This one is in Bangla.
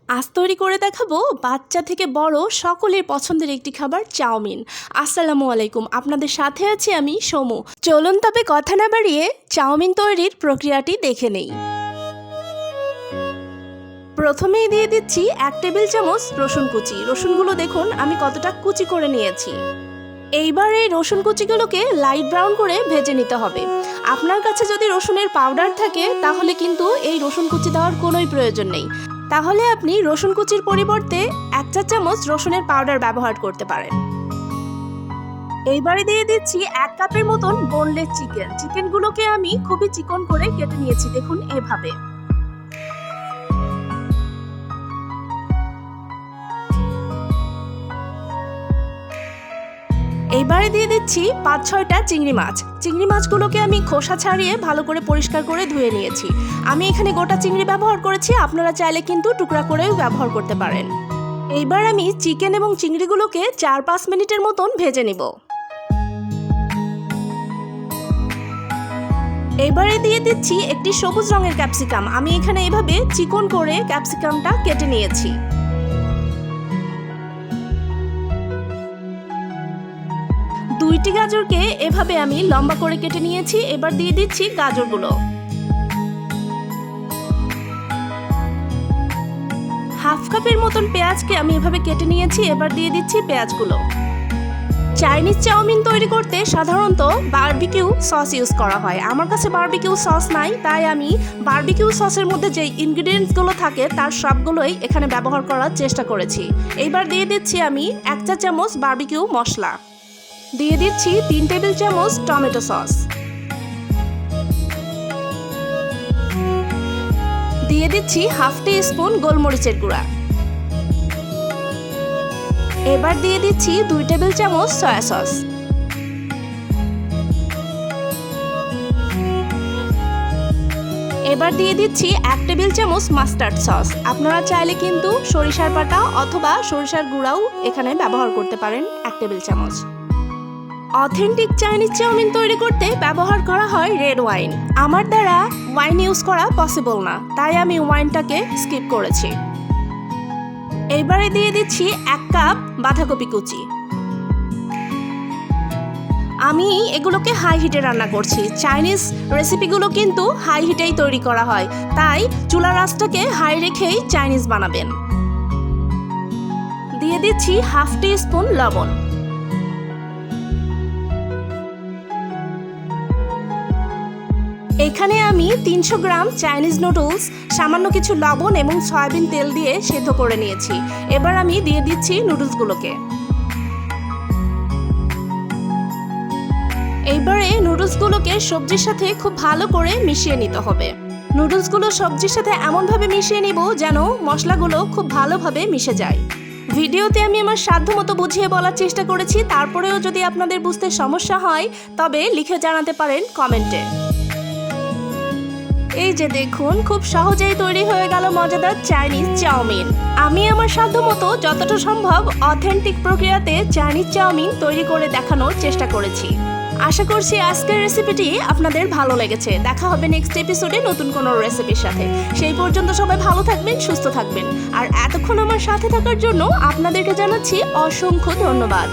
আজ তৈরি করে দেখাবো বাচ্চা থেকে বড় সকলের পছন্দের একটি খাবার চাউমিন। আসসালামু আলাইকুম, আপনাদের সাথে আছি আমি সমু। চলুন তবে কথা না বাড়িয়ে চাউমিন তৈরির প্রক্রিয়াটি দেখে নেই। প্রথমেই দিয়ে দিচ্ছি 1 টেবিল চামচ রসুন কুচি। রসুনগুলো দেখুন আমি কতটা কুচি করে নিয়েছি। এইবার এই রসুন কুচিগুলোকে লাইট ব্রাউন করে ভেজে নিতে হবে। আপনার কাছে যদি রসুনের পাউডার থাকে তাহলে কিন্তু এই রসুন কুচি দেওয়ার কোনোই প্রয়োজন নেই। তাহলে আপনি রসুন কুচির পরিবর্তে 1 চা চামচ রসুনের পাউডার ব্যবহার করতে পারেন। এইবারে দিয়ে দিচ্ছি 1 কাপের মতন বোনলেস চিকেন। চিকেনগুলোকে আমি খুবই চিকন করে কেটে নিয়েছি, দেখুন এভাবে। এইবারে দিয়ে দিচ্ছি 5-6টা চিংড়ি মাছ। চিংড়ি মাছগুলোকে আমি খোসা ছাড়িয়ে ভালো করে পরিষ্কার করে ধুয়ে নিয়েছি। আমি এখানে গোটা চিংড়ি ব্যবহার করেছি, আপনারা চাইলে কিন্তু টুকরা করেও ব্যবহার করতে পারেন। এইবার আমি চিকেন এবং চিংড়িগুলোকে 4-5 মিনিটের মতন ভেজে নিব। এবারে দিয়ে দিচ্ছি একটি সবুজ রঙের ক্যাপসিকাম। আমি এখানে এভাবে চিকন করে ক্যাপসিকামটা কেটে নিয়েছি। দুইটি গাজরকে এভাবে আমি লম্বা করে কেটে নিয়েছি। এবার দিয়ে দিচ্ছি গাজরগুলো। হাফ কাপের মতন পেঁয়াজকে আমি এভাবে কেটে নিয়েছি। এবার দিয়ে দিচ্ছি পেঁয়াজগুলো। চাইনিজ চাউমিন তৈরি করতে সাধারণত বারবিকিউ সস ইউজ করা হয়। আমার কাছে বারবিকিউ সস নাই, তাই আমি বারবিকিউ সসের মধ্যে যে ইনগ্রিডিয়েন্টসগুলো থাকে তার সবগুলোই এখানে ব্যবহার করার চেষ্টা করেছি। এইবার দিয়ে দিচ্ছি আমি 1 চা চামচ বারবিকিউ মশলা। দিয়ে দিচ্ছি 3 টেবিল চামচ টমেটো সস। দিয়ে দিচ্ছি হাফ টি স্পুন গোলমরিচের গুঁড়া। এবার দিয়ে দিচ্ছি 2 টেবিল চামচ সয়া সস। এবার দিয়ে দিচ্ছি 1 টেবিল চামচ মাস্টার্ড সস। আপনারা চাইলে কিন্তু সরিষার বাটা অথবা সরিষার গুঁড়াও এখানে ব্যবহার করতে পারেন 1 টেবিল চামচ। অথেন্টিক চাইনিজ চাউমিন তৈরি করতে ব্যবহার করা হয় রেড ওয়াইন। আমার দ্বারা ওয়াইন ইউজ করা পসিবল না, তাই আমি ওয়াইনটাকে স্কিপ করেছি। এইবারে দিয়ে দিচ্ছি 1 কাপ বাঁধাকপি কুচি। আমি এগুলোকে হাই হিটে রান্না করছি। চাইনিজ রেসিপিগুলো কিন্তু হাই হিটেই তৈরি করা হয়, তাই চুলার আঁচটাকে হাই রেখেই চাইনিজ বানাবেন। দিয়ে দিচ্ছি হাফ টি স্পুন লবণ। এখানে আমি 300 গ্রাম চাইনিজ নুডলস সামান্য কিছু লবণ এবং সয়াবিন তেল দিয়ে সেদ্ধ করে নিয়েছি। এবার আমি দিয়ে দিচ্ছি নুডলসগুলোকে। এইবারে নুডলসগুলোকে সবজির সাথে খুব ভালো করে মিশিয়ে নিতে হবে। নুডলসগুলো সবজির সাথে এমনভাবে মিশিয়ে নিব যেন মশলাগুলো খুব ভালোভাবে মিশে যায়। ভিডিওতে আমি আমার সাধ্যমতো বুঝিয়ে বলার চেষ্টা করেছি, তারপরেও যদি আপনাদের বুঝতে সমস্যা হয় তবে লিখে জানাতে পারেন কমেন্টে। এই যে দেখুন, খুব সহজেই তৈরি হয়ে গেল মজাদার চাইনিজ চাউমিন। আমি আমার সাধ্যমতো যতটা সম্ভব অথেন্টিক প্রক্রিয়াতে চাইনিজ চাউমিন তৈরি করে দেখানোর চেষ্টা করেছি। আশা করছি আজকের রেসিপিটি আপনাদের ভালো লেগেছে। দেখা হবে নেক্সট এপিসোডে নতুন কোনো রেসিপির সাথে। সেই পর্যন্ত সবাই ভালো থাকবেন, সুস্থ থাকবেন। আর এতক্ষণ আমার সাথে থাকার জন্য আপনাদেরকে জানাচ্ছি অসংখ্য ধন্যবাদ।